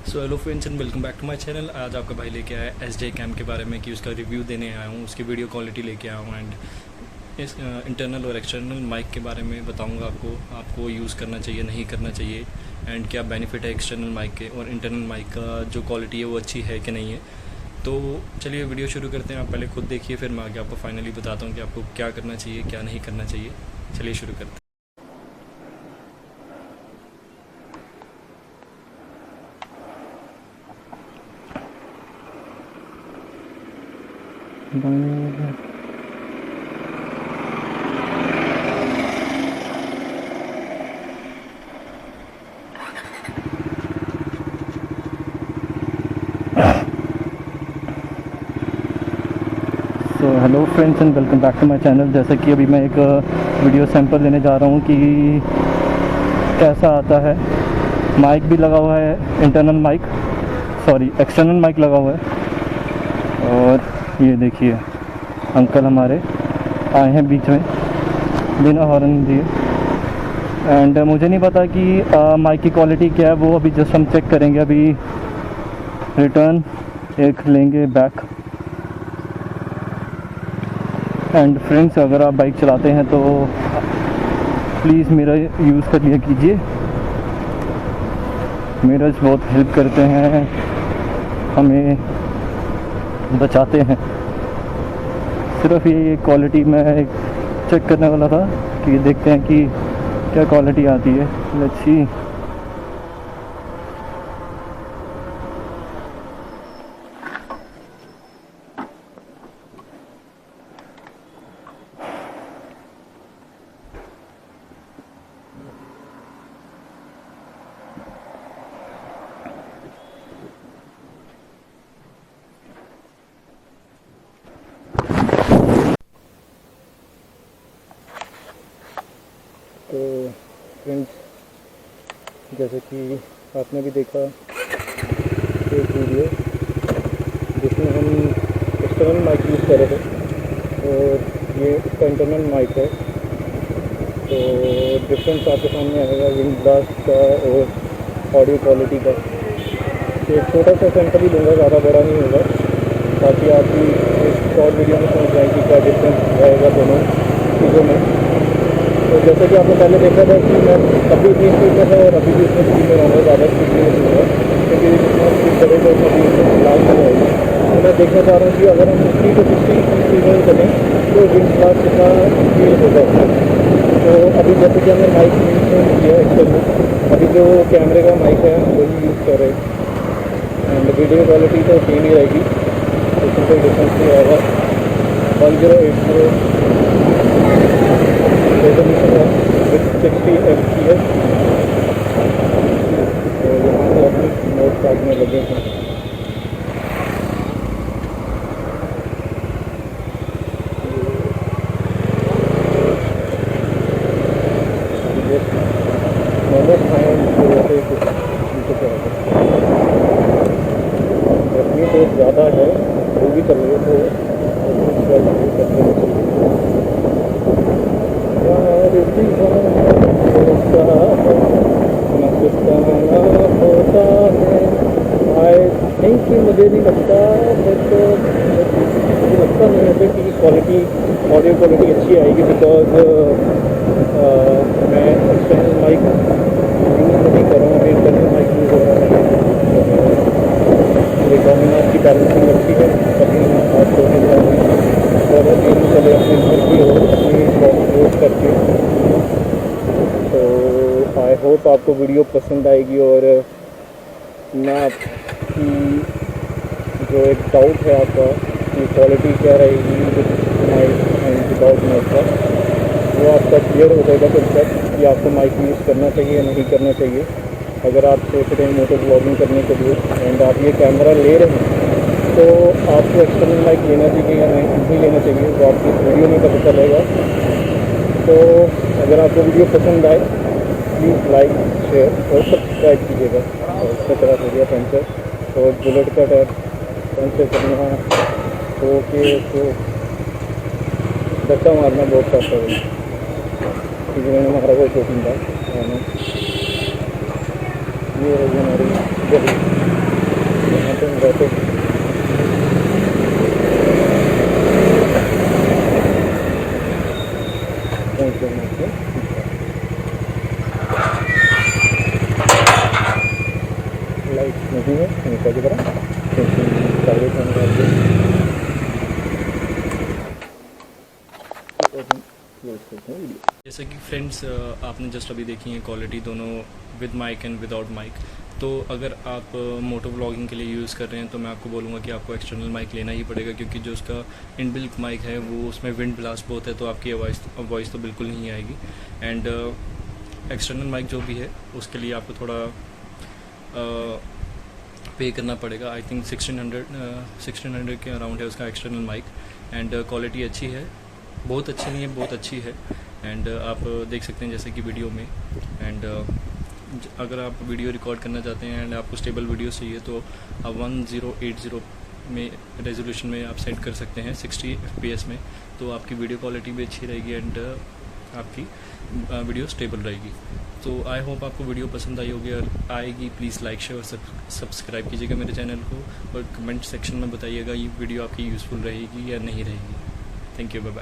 So hello friends and welcome back to my channel. आज आपका भाई लेके आया SJ कैम के बारे में कि उसका रिव्यू देने आया हूँ, उसकी वीडियो क्वालिटी लेके आया हूँ एंड इस इंटरनल और एक्सटर्नल माइक के बारे में बताऊँगा आपको यूज़ करना चाहिए नहीं करना चाहिए एंड क्या बेनिफिट है एक्सटर्नल माइक के और इंटरनल माइक का जो क्वालिटी है वो अच्छी है कि नहीं है। तो चलिए वीडियो शुरू करते हैं। आप पहले खुद देखिए, फिर मैं आगे आपको फाइनली बताता हूँ कि आपको क्या करना चाहिए क्या नहीं करना चाहिए। चलिए शुरू करते हैं। So hello friends and welcome back to my channel. जैसे कि अभी मैं एक वीडियो सैंपल देने जा रहा हूँ कि कैसा आता है। माइक भी लगा हुआ है, एक्सटर्नल माइक लगा हुआ है। और ये देखिए अंकल हमारे आए हैं बीच में बिना हॉर्न दिए एंड मुझे नहीं पता कि माइक की क्वालिटी क्या है, वो अभी जस्ट हम चेक करेंगे। अभी रिटर्न एक लेंगे बैक। एंड फ्रेंड्स, अगर आप बाइक चलाते हैं तो प्लीज़ मेरा यूज़ कर लिया कीजिए। मिरर्स बहुत हेल्प करते हैं, हमें बचाते हैं। सिर्फ ये क्वालिटी मैं चेक करने वाला था कि देखते हैं कि क्या क्वालिटी आती है। Let's see. तो फ्रेंड्स, जैसे कि आपने भी देखा एक वीडियो जिसमें हम एक्सटर्नल माइक यूज़ कर रहे थे और ये इसका इंटरनल माइक है। तो डिफरेंस आपके सामने आएगा विंड ब्लास्ट का और ऑडियो क्वालिटी का। तो एक छोटा सा सैंपल ही लूँगा, ज़्यादा बड़ा नहीं होगा, ताकि आप भी इस शॉर्ट वीडियो में समझ जाएँ कि क्या डिफरेंस रहेगा दोनों चीज़ों में। तो जैसे कि आपने पहले देखा था कि मैं अभी इतनी स्पीड में था और अभी भी इतनी स्पीड में रहूँगा, ज़्यादा स्पीड में नहीं होगा, क्योंकि जितना स्पीड करेगा उतना भी उसमें लाल हो जाएगी। तो मैं देखना चाह रहा हूँ कि अगर हम 50 to 60 स्पीड में चलें तो विंड ब्लास्ट कितना फील होगा। तो अभी जैसे कि हमने माइक यूज़ किया एक्चुअली, अभी जो कैमरे का माइक है वही यूज़ कर रहे हैं एंड वीडियो क्वालिटी तो सेम ही रहेगी, इसमें कोई डिफरेंस नहीं आएगा। 1080 रेजोल्यूशन है विथ 60 FPS। तो यहाँ से अपनी नोट काटने लगे हैं। मोमोज खाएँ तो वैसे कुछ नीचे से गर्मी तो ज़्यादा है, वो भी कर रही है होता है। आई थिंक कि मुझे नहीं लगता, बट मुझे लगता नहीं है कि क्वालिटी ऑडियो क्वालिटी अच्छी आएगी, बिकॉज मैं एक्सटर्नल माइक यूज़ नहीं कर रहा हूँ, इंटरनल माइक यूज़ हो रहा है। रिकॉर्डिंग आपकी बैलेंसिंग अच्छी है, कभी आप ज़्यादा दिन चले अपने घर की और अपनी यूज़ करके। तो आई होप आपको वीडियो पसंद आएगी और मैं आपकी जो एक डाउट है आपका कि क्वालिटी क्या रहेगी with mic and without mic का, वो आपका क्लियर हो जाएगा तब तक कि आपको माइक यूज़ करना चाहिए या नहीं करना चाहिए। अगर आप सोच रहे हैं मोटो ब्लॉगिंग करने के लिए एंड आप ये कैमरा ले रहे हैं तो आपको एक्सटर्नल माइक लेना चाहिए या नहीं लेना चाहिए, वो आपकी वीडियो में पता चलेगा। तो अगर आपको वीडियो पसंद आए प्लीज़ लाइक शेयर और सब्सक्राइब कीजिएगा। और इसका तरह हो गया पंचर और बुलेट का टायर पंचर करना तो उसको धक्का मारना बहुत चाहता है, क्योंकि मैंने मारा वो शूटिंग था। ये है हमारी गली। यहाँ पे हम रहते हैं। पहुँच गए यहाँ पे। लाइट नहीं है हमेशा की तरह, क्योंकि पहले से हम रहते हैं। जैसे कि फ्रेंड्स आपने जस्ट अभी देखी है क्वालिटी दोनों with mic and without mic. तो अगर आप मोटो व्लॉगिंग के लिए यूज़ कर रहे हैं तो मैं आपको बोलूँगा कि आपको एक्सटर्नल माइक लेना ही पड़ेगा, क्योंकि जो उसका इनबिल्ट माइक है वो उसमें विंड ब्लास्ट बहुत है, तो आपकी वॉइस तो बिल्कुल नहीं आएगी। एंड एक्सटर्नल माइक जो भी है उसके लिए आपको थोड़ा पे करना पड़ेगा। आई थिंक 1600 के अराउंड है उसका एक्सटर्नल माइक। एंड क्वालिटी अच्छी है, बहुत अच्छी नहीं है, बहुत अच्छी है। एंड आप देख सकते हैं जैसे कि वीडियो में। एंड अगर आप वीडियो रिकॉर्ड करना चाहते हैं एंड आपको स्टेबल वीडियो चाहिए तो आप 1080 में रेजोल्यूशन में आप सेट कर सकते हैं 60 fps में, तो आपकी वीडियो क्वालिटी भी अच्छी रहेगी एंड आपकी वीडियो स्टेबल रहेगी। तो आई होप आपको वीडियो पसंद आई होगी, और आएगी प्लीज़ लाइक शेयर और सब्सक्राइब कीजिएगा मेरे चैनल को, और कमेंट सेक्शन में बताइएगा ये वीडियो आपकी यूज़फुल रहेगी या नहीं रहेगी। Thank you, bye bye.